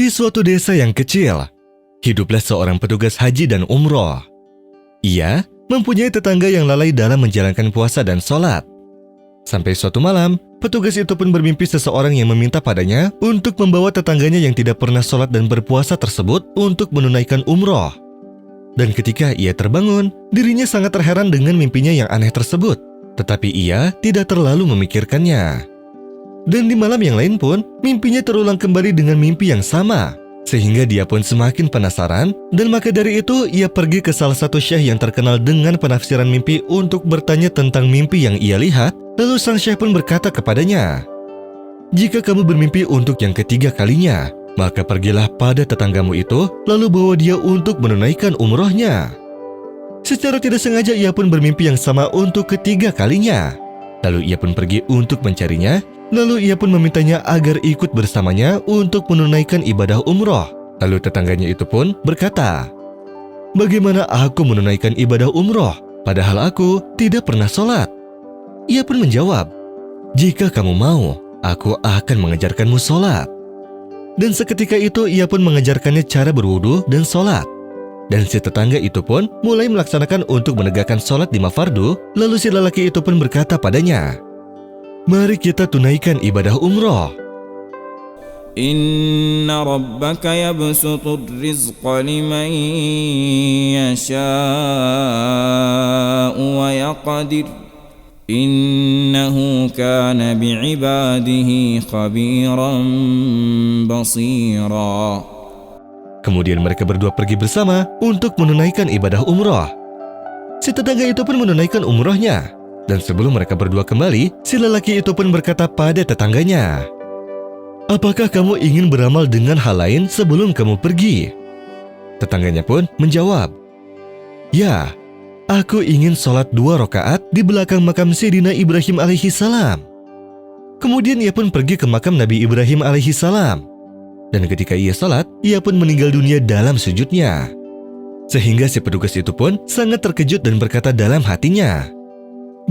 Di suatu desa yang kecil, hiduplah seorang petugas haji dan umroh. Ia mempunyai tetangga yang lalai dalam menjalankan puasa dan sholat. Sampai suatu malam, petugas itu pun bermimpi seseorang yang meminta padanya untuk membawa tetangganya yang tidak pernah sholat dan berpuasa tersebut untuk menunaikan umroh. Dan ketika ia terbangun, dirinya sangat terheran dengan mimpinya yang aneh tersebut. Tetapi ia tidak terlalu memikirkannya. Dan di malam yang lain pun, mimpinya terulang kembali dengan mimpi yang sama. Sehingga dia pun semakin penasaran, dan maka dari itu ia pergi ke salah satu syekh yang terkenal dengan penafsiran mimpi untuk bertanya tentang mimpi yang ia lihat. Lalu sang syekh pun berkata kepadanya, "Jika kamu bermimpi untuk yang ketiga kalinya, maka pergilah pada tetanggamu itu, lalu bawa dia untuk menunaikan umrohnya." Secara tidak sengaja ia pun bermimpi yang sama untuk ketiga kalinya. Lalu ia pun pergi untuk mencarinya. Lalu ia pun memintanya agar ikut bersamanya untuk menunaikan ibadah umroh. Lalu tetangganya itu pun berkata, "Bagaimana aku menunaikan ibadah umroh, padahal aku tidak pernah sholat?" Ia pun menjawab, "Jika kamu mau, aku akan mengajarkanmu sholat." Dan seketika itu ia pun mengajarkannya cara berwudu dan sholat. Dan si tetangga itu pun mulai melaksanakan untuk menegakkan sholat 5 fardu. Lalu si lelaki itu pun berkata padanya, "Mari kita tunaikan ibadah umroh." Inna rabbaka yabsutur rizqa liman yasha'u wa yaqdir. Innahu kana bi'ibadihi khabiran basira. Kemudian mereka berdua pergi bersama untuk menunaikan ibadah umroh. Si tetangga itu pun menunaikan umrohnya. Dan sebelum mereka berdua kembali, si lelaki itu pun berkata pada tetangganya, "Apakah kamu ingin beramal dengan hal lain sebelum kamu pergi?" Tetangganya pun menjawab, "Ya, aku ingin sholat 2 rakaat di belakang makam Sayyidina Ibrahim alaihissalam." Kemudian ia pun pergi ke makam Nabi Ibrahim alaihissalam. Dan ketika ia sholat, ia pun meninggal dunia dalam sujudnya. Sehingga si petugas itu pun sangat terkejut dan berkata dalam hatinya,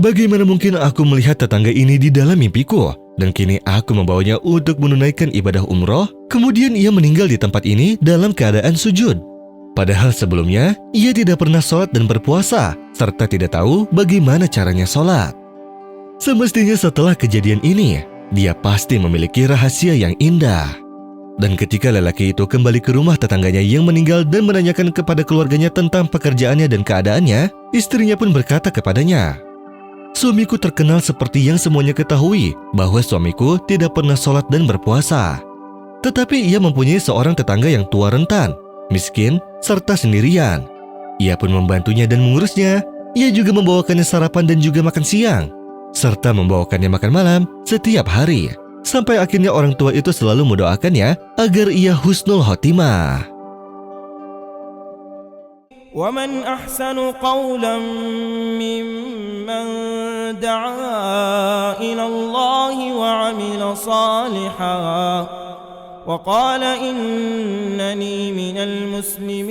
"Bagaimana mungkin aku melihat tetangga ini di dalam mimpiku, dan kini aku membawanya untuk menunaikan ibadah umroh, kemudian ia meninggal di tempat ini dalam keadaan sujud. Padahal sebelumnya, ia tidak pernah sholat dan berpuasa, serta tidak tahu bagaimana caranya sholat. Semestinya setelah kejadian ini, dia pasti memiliki rahasia yang indah." Dan ketika lelaki itu kembali ke rumah tetangganya yang meninggal dan menanyakan kepada keluarganya tentang pekerjaannya dan keadaannya, istrinya pun berkata kepadanya, "Suamiku terkenal seperti yang semuanya ketahui, bahwa suamiku tidak pernah sholat dan berpuasa. Tetapi ia mempunyai seorang tetangga yang tua rentan, miskin, serta sendirian. Ia pun membantunya dan mengurusnya. Ia juga membawakannya sarapan dan juga makan siang, serta membawakannya makan malam setiap hari. Sampai akhirnya orang tua itu selalu mendoakannya agar ia husnul khotimah." وَمَنْ أَحْسَنُ قَوْلًا مِّمَّنْ دَعَا إِلَى اللَّهِ وَعَمِلَ صَالِحًا وَقَالَ إِنَّنِي مِنَ الْمُسْلِمِينَ.